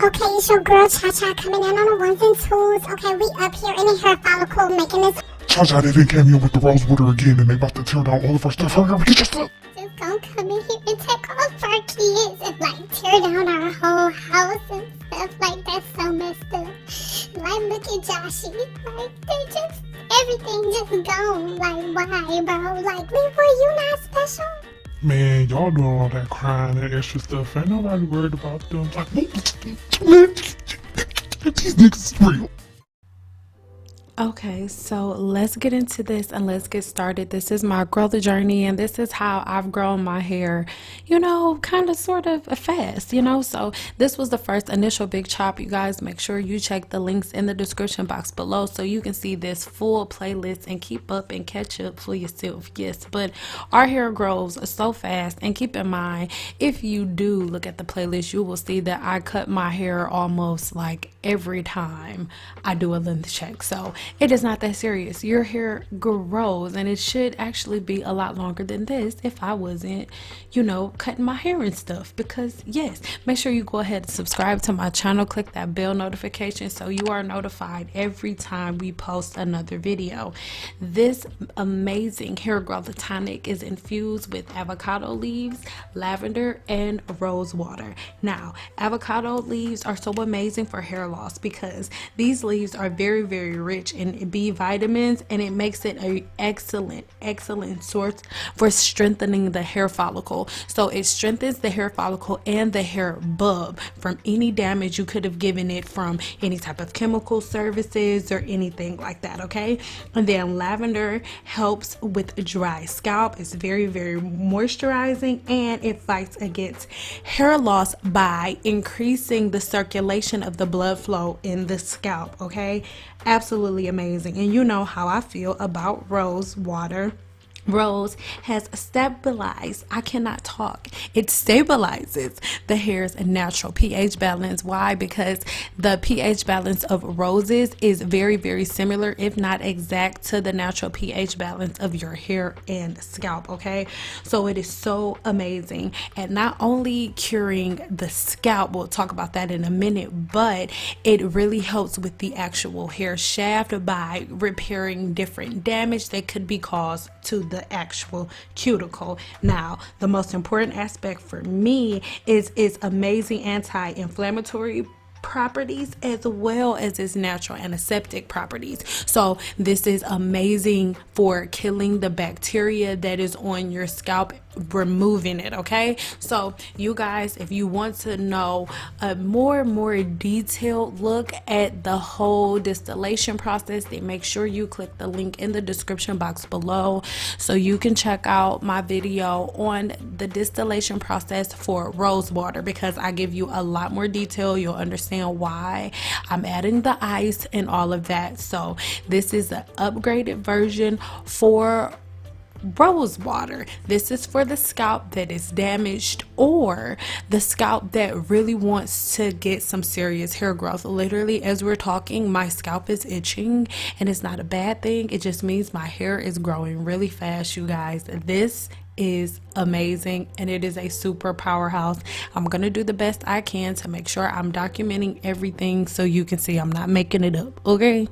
Okay, it's your girl Cha-Cha coming in on the ones and twos. Okay, we up here in the hair follicle making this. Cha-Cha, they done came in with the rose water again and they about to tear down all of our stuff. Hurry up, get your stuff. Just gonna come in here and take off our kids and like tear down our whole house and stuff. Like, that's so messed up. Like, look at Joshy. Like, they just, everything just gone. Like, why, bro? Like, were you not special? Man, y'all doing all that crying and extra stuff. Ain't nobody worried about them. Like, man, these niggas is real. Okay, so let's get into this and let's get started. This is my growth journey and this is how I've grown my hair, kind of sort of fast, So this was the first initial big chop. You guys make sure you check the links in the description box below so you can see this full playlist and keep up and catch up for yourself. Yes, but our hair grows so fast, and keep in mind, if you do look at the playlist, you will see that I cut my hair almost like every time I do a length check. So it is not that serious. Your hair grows and it should actually be a lot longer than this if I wasn't, cutting my hair and stuff. Because yes, make sure you go ahead and subscribe to my channel, click that bell notification so you are notified every time we post another video. This amazing hair growth tonic is infused with avocado leaves, lavender, and rose water. Now, avocado leaves are so amazing for hair loss because these leaves are very, very rich in B vitamins, and it makes it an excellent source for strengthening the hair follicle. So it strengthens the hair follicle and the hair bulb from any damage you could have given it from any type of chemical services or anything like that. Okay, and then lavender helps with dry scalp. It's very, very moisturizing, and it fights against hair loss by increasing the circulation of the blood flow in the scalp. Okay, absolutely amazing. And you know how I feel about rose water. Rose has stabilized, I cannot talk, it stabilizes the hair's natural pH balance. Why? Because the pH balance of roses is very, very similar, if not exact, to the natural pH balance of your hair and scalp. Okay, so it is so amazing at not only curing the scalp, we'll talk about that in a minute, but it really helps with the actual hair shaft by repairing different damage that could be caused to the actual cuticle. Now, the most important aspect for me is its amazing anti-inflammatory properties as well as its natural antiseptic properties. So this is amazing for killing the bacteria that is on your scalp, removing it. Okay, so you guys, if you want to know a more detailed look at the whole distillation process, then make sure you click the link in the description box below so you can check out my video on the distillation process for rose water, because I give you a lot more detail. You'll understand why I'm adding the ice and all of that. So this is an upgraded version for rose water. This is for the scalp that is damaged or the scalp that really wants to get some serious hair growth. Literally, as we're talking, my scalp is itching, and it's not a bad thing. It just means my hair is growing really fast, you guys. This is amazing, and it is a super powerhouse. I'm gonna do the best I can to make sure I'm documenting everything so you can see I'm not making it up. Okay,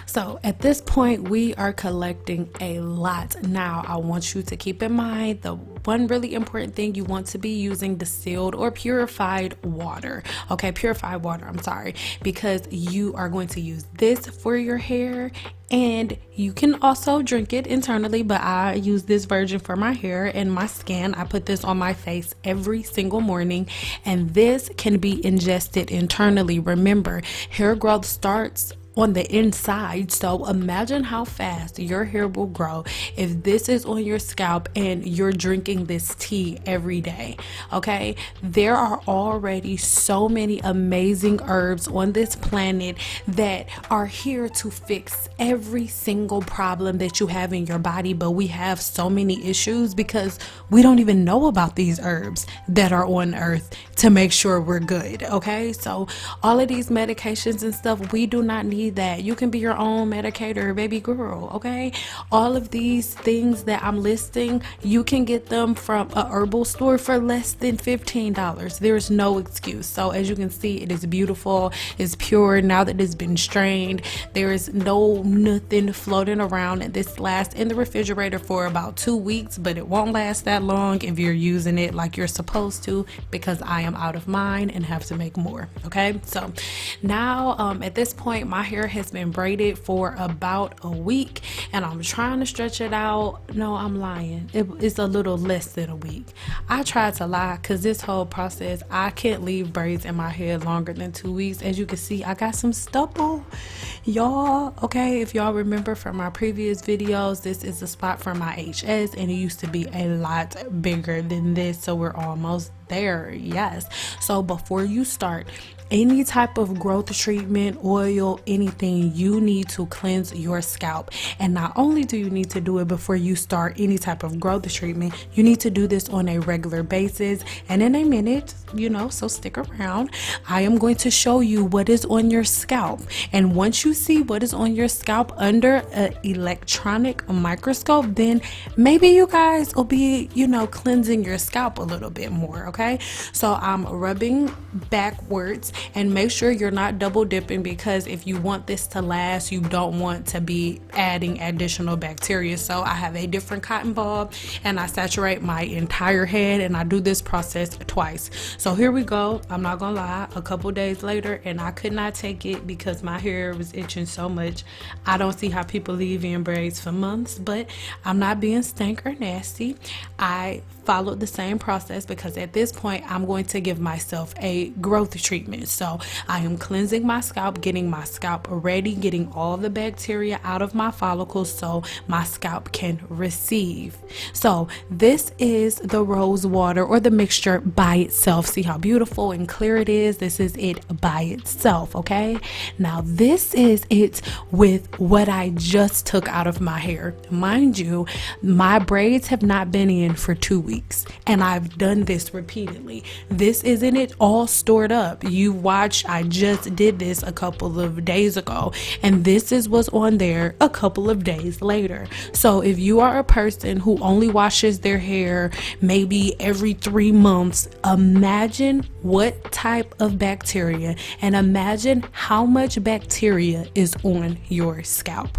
so at this point we are collecting a lot. Now I want you to keep in mind the one really important thing: you want to be using distilled or purified water. Okay, purified water, I'm sorry, because you are going to use this for your hair, and you can also drink it internally, but I use this version for my hair and my skin. I put this on my face every single morning, and this can be ingested internally. Remember, hair growth starts on the inside, so imagine how fast your hair will grow if this is on your scalp and you're drinking this tea every day. Okay, there are already so many amazing herbs on this planet that are here to fix every single problem that you have in your body, but we have so many issues because we don't even know about these herbs that are on earth to make sure we're good. Okay, so all of these medications and stuff, we do not need be that. You can be your own medicator, baby girl, okay? All of these things that I'm listing, you can get them from a herbal store for less than $15. There's no excuse. So as you can see, it is beautiful, it's pure. Now that it's been strained, there is nothing floating around. And this lasts in the refrigerator for about 2 weeks, but it won't last that long if you're using it like you're supposed to, because I am out of mine and have to make more. Okay, so now at this point, my hair has been braided for about a week, and I'm trying to stretch it out. No, I'm lying. It's a little less than a week. I tried to lie because this whole process, I can't leave braids in my hair longer than 2 weeks. As you can see, I got some stubble, y'all. Okay, if y'all remember from my previous videos, this is the spot for my HS, and it used to be a lot bigger than this, so we're almost there. Yes. So before you start any type of growth treatment, oil, anything, you need to cleanse your scalp. And not only do you need to do it before you start any type of growth treatment, you need to do this on a regular basis. And in a minute, so stick around, I am going to show you what is on your scalp. And once you see what is on your scalp under an electronic microscope, then maybe you guys will be, cleansing your scalp a little bit more. Okay, so I'm rubbing backwards, and make sure you're not double dipping, because if you want this to last, you don't want to be adding additional bacteria. So I have a different cotton ball, and I saturate my entire head, and I do this process twice. So here we go. I'm not gonna lie, a couple days later, and I could not take it because my hair was itching so much. I don't see how people leave in braids for months, but I'm not being stank or nasty. I followed the same process because at this point I'm going to give myself a growth treatment. So I am cleansing my scalp, getting my scalp ready, getting all the bacteria out of my follicles so my scalp can receive. So this is the rose water, or the mixture by itself. See how beautiful and clear it is? This is it by itself. Okay, now this is it with what I just took out of my hair. Mind you, my braids have not been in for 2 weeks, and I've done this repeatedly. This isn't it all stored up. You watch, I just did this a couple of days ago, and this is what's on there a couple of days later. So if you are a person who only washes their hair maybe every 3 months, imagine what type of bacteria, and imagine how much bacteria is on your scalp.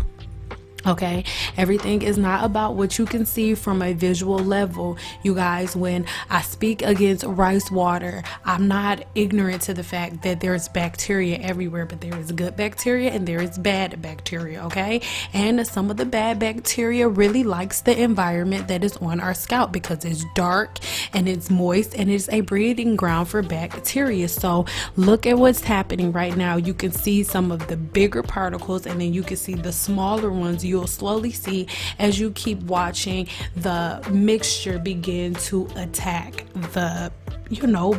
Okay, everything is not about what you can see from a visual level. You guys, when I speak against rice water, I'm not ignorant to the fact that there's bacteria everywhere, but there is good bacteria and there is bad bacteria. Okay, and some of the bad bacteria really likes the environment that is on our scalp because it's dark and it's moist and it's a breeding ground for bacteria. So look at what's happening right now. You can see some of the bigger particles, and then you can see the smaller ones. You'll slowly see as you keep watching the mixture begin to attack the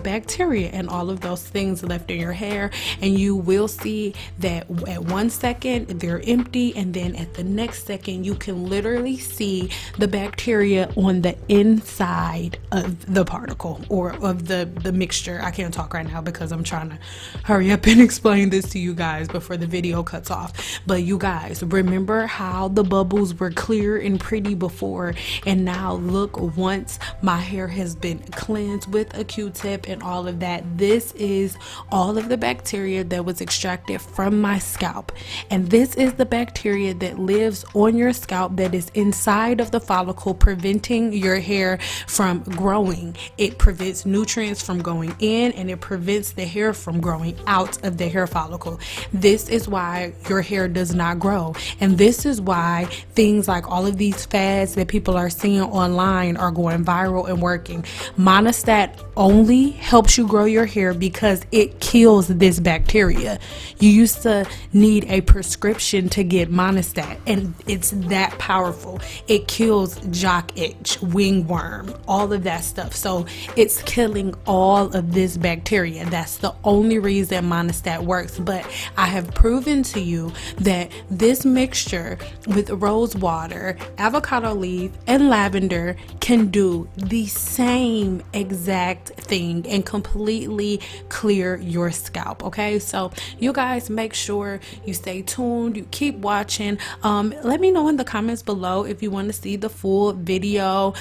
bacteria and all of those things left in your hair, and you will see that at 1 second they're empty, and then at the next second you can literally see the bacteria on the inside of the particle or of the mixture. I can't talk right now because I'm trying to hurry up and explain this to you guys before the video cuts off. But you guys, remember how the bubbles were clear and pretty before, and now look, once my hair has been cleansed with a Q-tip and all of that, this is all of the bacteria that was extracted from my scalp. And this is the bacteria that lives on your scalp, that is inside of the follicle, preventing your hair from growing. It prevents nutrients from going in, and it prevents the hair from growing out of the hair follicle. This is why your hair does not grow, and this is why things like all of these fads that people are seeing online are going viral and working. Monostat only helps you grow your hair because it kills this bacteria. You used to need a prescription to get Monostat, and it's that powerful. It kills jock itch, wingworm, all of that stuff. So it's killing all of this bacteria. That's the only reason Monostat works. But I have proven to you that this mixture with rose water, avocado leaf, and lavender can do the same exact thing and completely clear your scalp. Okay, so you guys make sure you stay tuned, you keep watching. Let me know in the comments below if you want to see the full video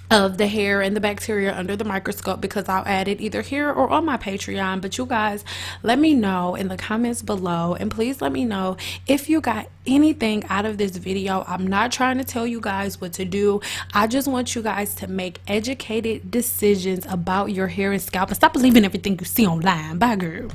of the hair and the bacteria under the microscope, because I'll add it either here or on my Patreon. But you guys, let me know in the comments below, and please let me know if you got anything out of this video. I'm not trying to tell you guys what to do. I just want you guys to make educated decisions about your hair and scalp, and stop believing everything you see online. Bye, girl.